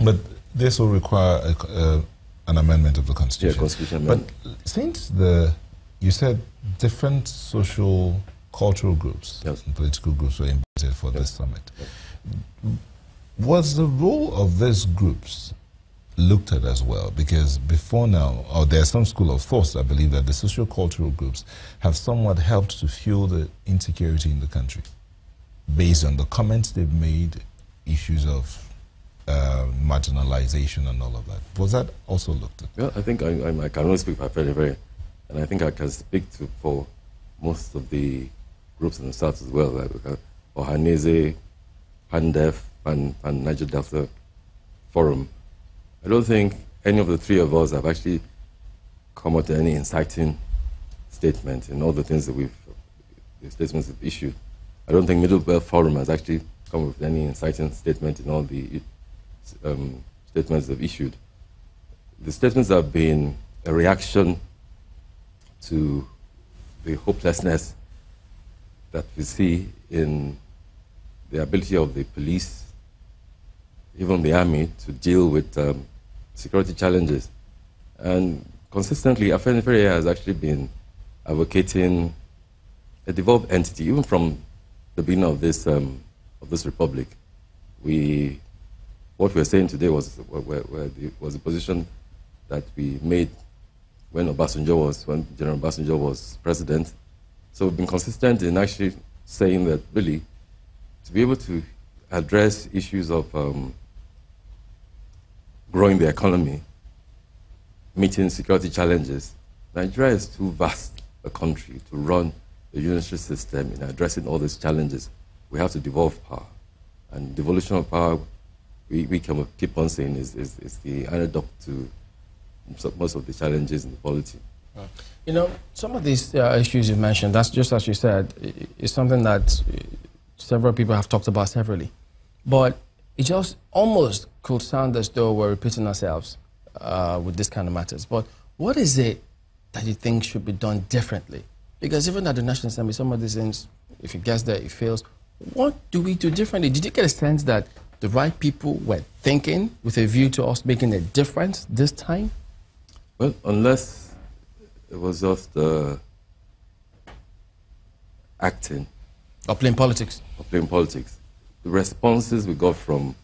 But this will require an amendment of the Constitution. Yeah, Constitution amendment. But since you said different social, cultural groups, yes, and political groups were invited for this summit, was the role of these groups looked at as well? Because before now, or there's some school of thought, I believe, that the socio-cultural groups have somewhat helped to fuel the insecurity in the country, based on the comments they've made, issues of marginalization and all of that. Was that also looked at? Well, I think I can only speak for very, and I think I can speak for most of the groups in the South as well, like Ohanese, Pandef, and Niger Delta Forum. I don't think any of the three of us have actually come out with any inciting statement in all the things that the statements we've issued. I don't think Middle Belt Forum has actually come with any inciting statement in all the statements they've issued. The statements have been a reaction to the hopelessness that we see in the ability of the police, even the army, to deal with security challenges. And consistently, Afenifere has actually been advocating a devolved entity, even from the beginning of this republic. What we were saying today was the position that we made when General Obasanjo was president. So we've been consistent in actually saying that really, to be able to address issues of growing the economy, meeting security challenges, Nigeria is too vast a country to run a unitary system in addressing all these challenges. We have to devolve power. And devolution of power, we can keep on saying, is the antidote to most of the challenges in the polity. You know, some of these issues you mentioned, that's just as you said, is something that several people have talked about severally. But it just almost could sound as though we're repeating ourselves with this kind of matters. But what is it that you think should be done differently? Because even at the National Assembly, some of these things, if it gets there, it fails. What do we do differently? Did you get a sense that the right people were thinking with a view to us making a difference this time? Well, unless it was just acting. Or playing politics. Or playing politics. The responses we got from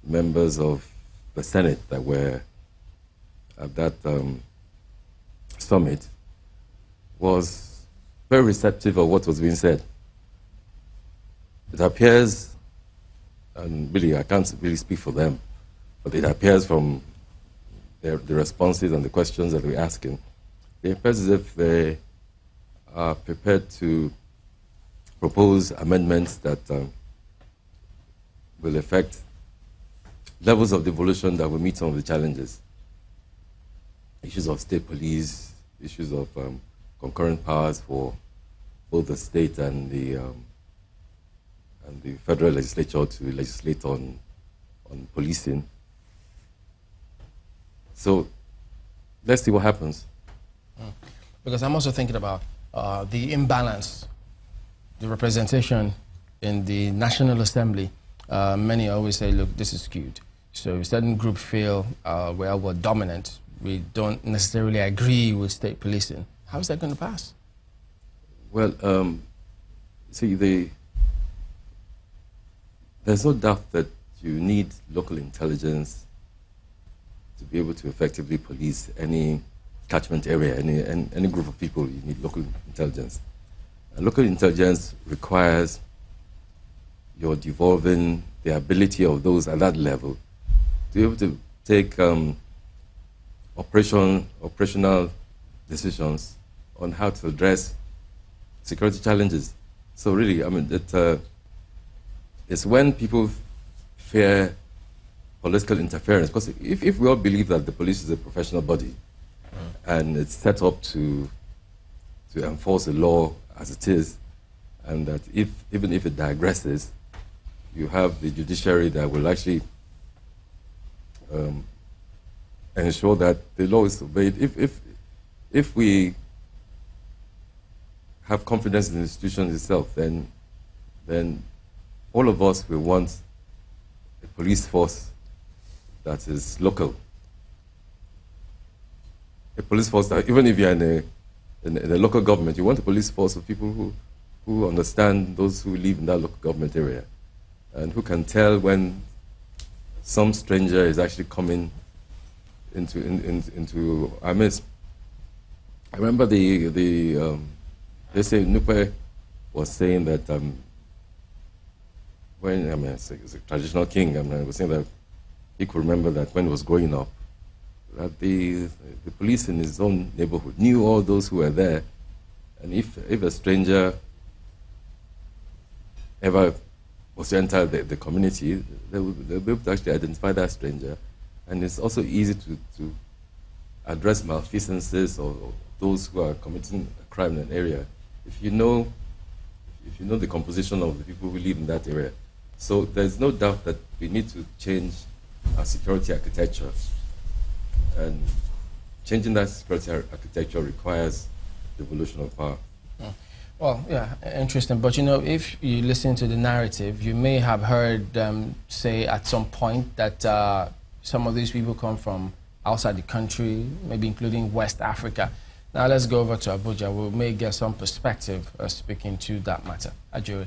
members of the Senate that were at that summit was very receptive of what was being said. It appears, and really I can't really speak for them, but it appears from the responses and the questions that we're asking, it appears as if they are prepared to propose amendments that will affect levels of devolution that will meet some of the challenges. Issues of state police, issues of concurrent powers for both the state and the federal legislature to legislate on policing. So let's see what happens. Because I'm also thinking about the imbalance, the representation in the National Assembly. Many always say, look, this is skewed. So a certain group feel, well, we're dominant. We don't necessarily agree with state policing. How is that going to pass? Well, see, there's no doubt that you need local intelligence to be able to effectively police any catchment area, any group of people. You need local intelligence. And local intelligence requires your devolving the ability of those at that level to be able to take operational decisions on how to address security challenges. So really, I mean, it's when people fear political interference, because if we all believe that the police is a professional body and it's set up to enforce the law as it is, and that even if it digresses, you have the judiciary that will actually ensure that the law is obeyed. If we have confidence in the institution itself, then all of us will want a police force that is local. A police force that, even if you're in a local government, you want a police force of people who understand those who live in that local government area and who can tell when some stranger is actually coming into our midst. I remember they say Nupe was saying that when, I mean, it's a traditional king, I mean, he was saying that he could remember that when he was growing up, that the police in his own neighborhood knew all those who were there, and if a stranger ever was to enter the community, they'll be able to actually identify that stranger, and it's also easy to address malfeasances or those who are committing a crime in an area if you know the composition of the people who live in that area. So there's no doubt that we need to change our security architecture, and changing that security architecture requires devolution of power. Well, yeah, interesting. But, you know, if you listen to the narrative, you may have heard them say at some point that some of these people come from outside the country, maybe including West Africa. Now let's go over to Abuja. We may get some perspective speaking to that matter. Ajuri.